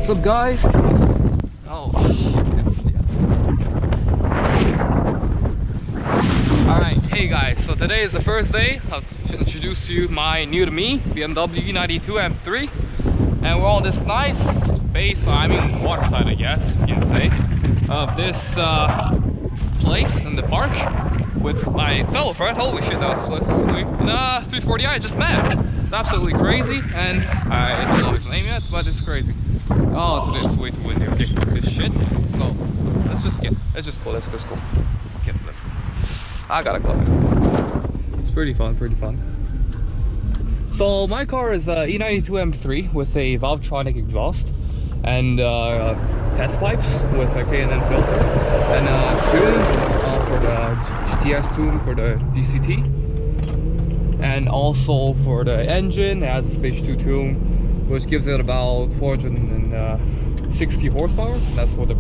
What's up, guys? Oh, alright, hey guys, so today is the first day. I'll introduce to you my new to me BMW E92 M3, and we're on this nice base, I mean waterside, I guess you can say, of this place in the park with my fellow friend. Holy shit, that was 340i I just met. It's absolutely crazy, and I don't know his name yet, but it's crazy. Oh, it's way too windy. Okay, fuck this shit. So let's just go. Okay, let's go. I gotta go. It's pretty fun. So my car is a E92 M3 with a Valvetronic exhaust and test pipes with a K&N filter and a tune for the GTS tune for the DCT, and also for the engine it has a stage 2 tune which gives it about 460 horsepower. That's what the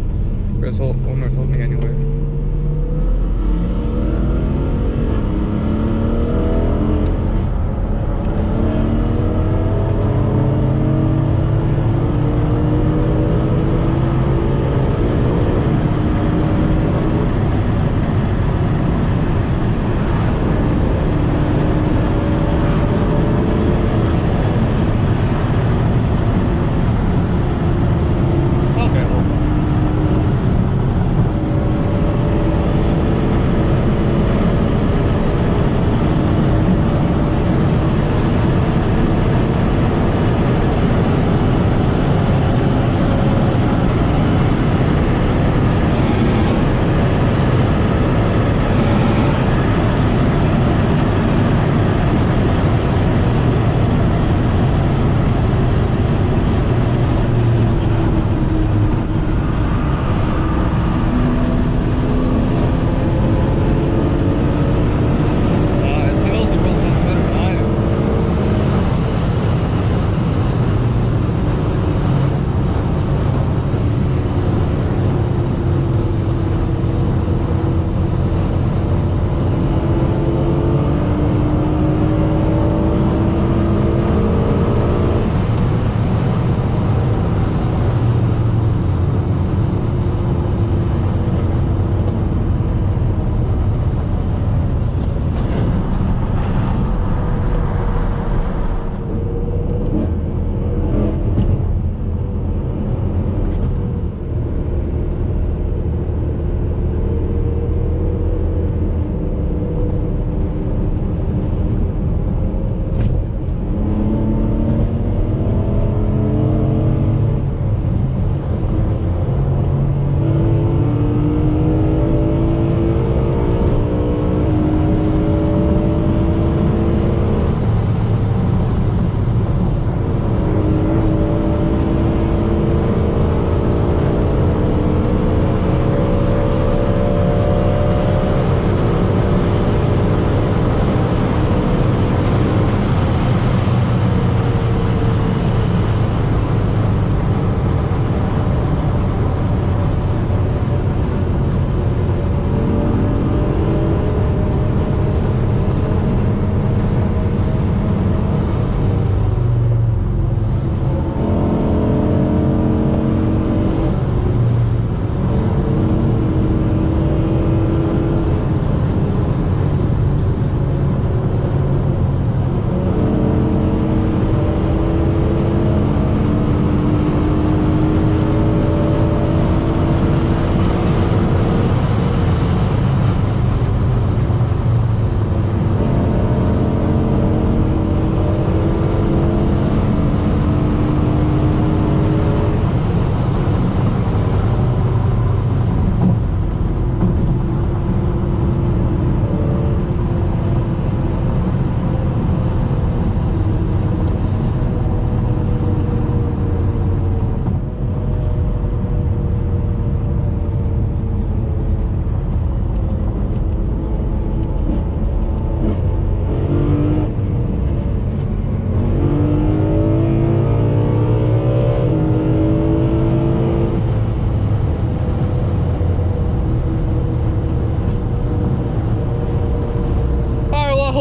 result owner told me anyway.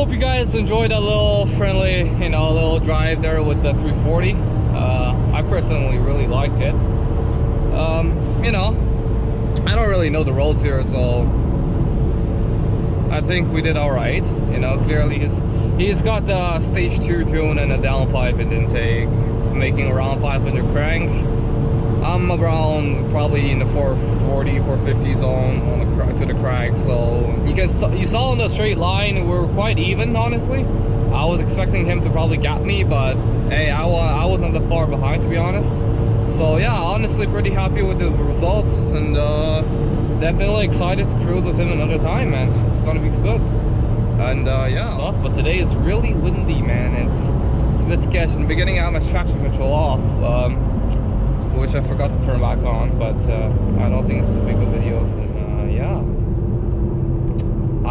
hope you guys enjoyed that little friendly, little drive there with the 340. I personally really liked it. you know, I don't really know the roads here, so I think we did alright. You know, clearly he's got the stage 2 tune and a downpipe and intake, making around 500 crank. I'm around probably in the 440, 450 zone on to the crank. So you saw on the straight line we're quite even, honestly. I was expecting him to probably gap me, but hey, I wasn't that far behind, to be honest. So yeah, honestly pretty happy with the results, and definitely excited to cruise with him another time, man. It's gonna be good. And yeah, but today is really windy, man. It's a bit sketchy. In the beginning I had my traction control off, which I forgot to turn back on, but I don't think it's a big video. And yeah,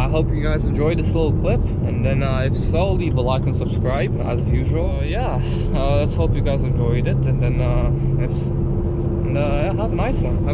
I hope you guys enjoyed this little clip, and then if so, leave a like and subscribe as usual. Yeah, let's hope you guys enjoyed it, and then yeah, have a nice one.